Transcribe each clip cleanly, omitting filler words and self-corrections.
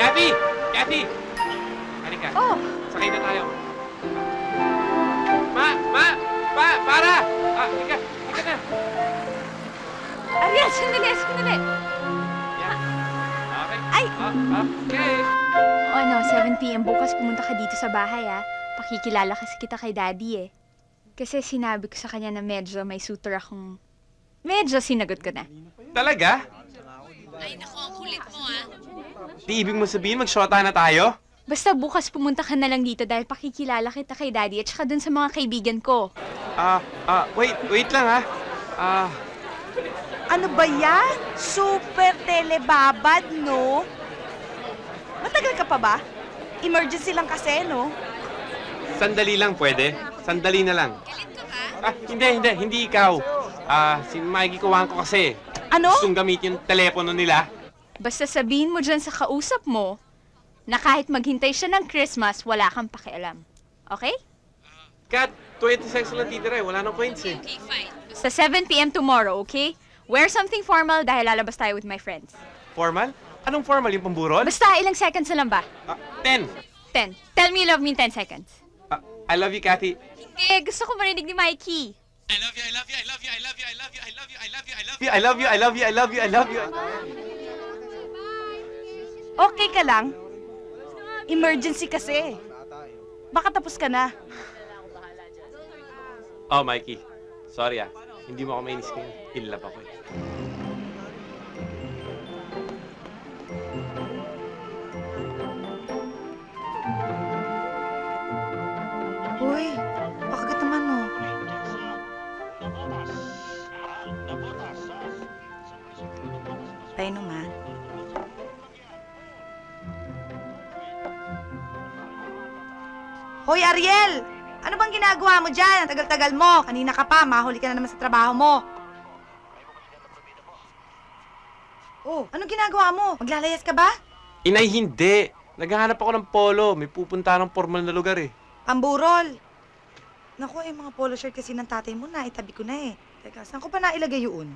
Kathy! Kathy! Halika. Oh, Sakay na tayo. Para! Halika na. Ariel, sandali. Yan. Okay. Ay! Okay. O ano, 7 p.m. bukas pumunta ka dito sa bahay, ah. Pakikilala kasi kita kay Daddy, eh. Kasi sinabi ko sa kanya na medyo may suitor akong... Medyo sinagot ko na. Talaga? Ay, naku, ang kulit mo, ah. Di ibig mo sabihin mag-shota na tayo? Basta bukas pumunta ka na lang dito dahil pakikilala kita kay Daddy at saka dun sa mga kaibigan ko. Wait lang, ha? Ano ba yan? Super telebabad, no? Matagal ka pa ba? Emergency lang kasi, no? Sandali lang, pwede? Sandali na lang. Galit ka ba? Hindi ikaw. Si Mikey kuhaan ko kasi. Ano? Gustong gamitin yung telepono nila. Basta sabihin mo dyan sa kausap mo na kahit maghintay siya ng Christmas, wala kang pakialam. Okay? Kat, 20 seconds lang titira eh. Wala nang points eh. Okay, fine. Sa 7 p.m. tomorrow, okay? Wear something formal dahil lalabas tayo with my friends. Formal? Anong formal? Yung pamburol? Basta ilang seconds na lang ba? 10. 10. Tell me you love me in 10 seconds. I love you, Kathy. Hindi, gusto ko marinig ni Mikey. I love you, I love you, I love you, I love you, I love you, I love you, I love you, I love you, I love you, I love you, I love you, I love you. Okay ka lang? Emergency kasi. Baka tapos ka na. Oh, Mikey. Sorry Hindi mo ako mainis ngayon. In love ako eh. Uy, pakagat naman, no? Tayo naman. Hoy, Ariel! Ano bang ginagawa mo dyan? Ang tagal-tagal mo. Kanina ka pa, mahuli ka na naman sa trabaho mo. Oh, anong ginagawa mo? Maglalayas ka ba? Inay, hindi. Naghahanap ako ng polo. May pupunta ng formal na lugar eh. Pamburol. Naku, mga polo shirt kasi ng tatay mo na, itabi ko na eh. Teka, saan ko pa nailagay yun?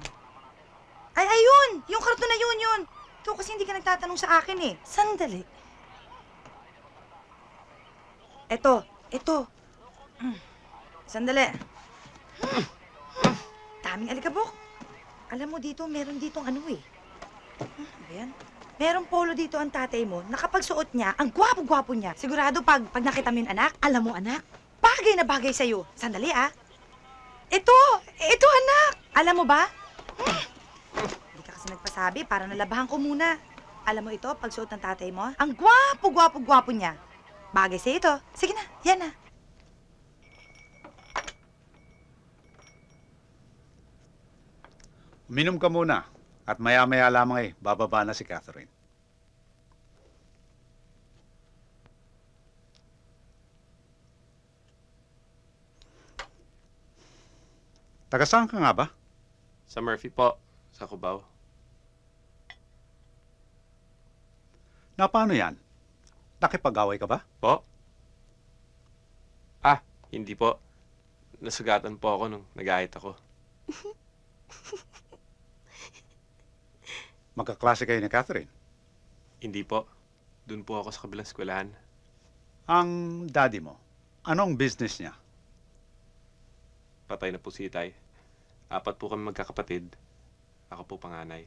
Ay, ayun! Yung karton na yun! Ikaw kasi hindi ka nagtatanong sa akin eh. Sandali. Eto. Sandali. Daming alikabok. Alam mo dito, meron ditong ano eh. Ano ba yan? Merong polo dito ang tatay mo na kapag suot niya, ang gwapo-gwapo niya. Sigurado pag nakita mo yung anak, alam mo anak, bagay na bagay sa'yo. Sandali Ito anak. Alam mo ba? Hindi ka kasi nagpasabi para nalabahan ko muna. Alam mo ito, pag suot ng tatay mo, ang gwapo-gwapo-gwapo niya. Bagay sa'yo ito. Sige na, yan na. Uminom ka muna at maya-maya lamang bababa na si Catherine. Taga saan ka nga ba? Sa Murphy po. Sa Cubao. Na paano yan? Nakipag-away ka ba? Po? Hindi po. Nasugatan po ako nung nag-ahit ako. Magkaklase kayo ni Catherine? Hindi po. Doon po ako sa kabilang eskwelahan. Ang daddy mo, anong business niya? Patay na po si Itay. 4 po kami magkakapatid. Ako po panganay.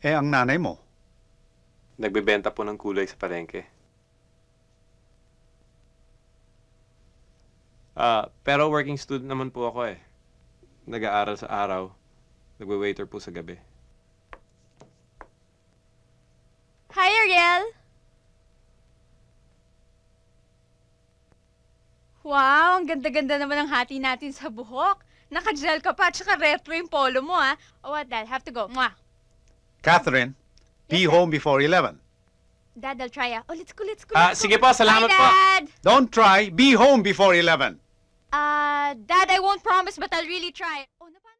Ang nanay mo? Nagbebenta po ng kulay sa palengke. Pero working student naman po ako eh. Nag-aaral sa araw. Nagwe-waiter po sa gabi. Hi, Ariel! Wow, ang ganda-ganda naman ang hati natin sa buhok. Naka-gel ka pa, tsaka retro yung polo mo, ah. Oh, what, Dad? Have to go. Mwah. Catherine, be Yes, Dad. home before 11. Dad, I'll try, ah. Oh, let's go. Sige po, salamat Bye, po. Dad! Don't try, be home before 11. Dad, I won't promise, but I'll really try. Oh, napano?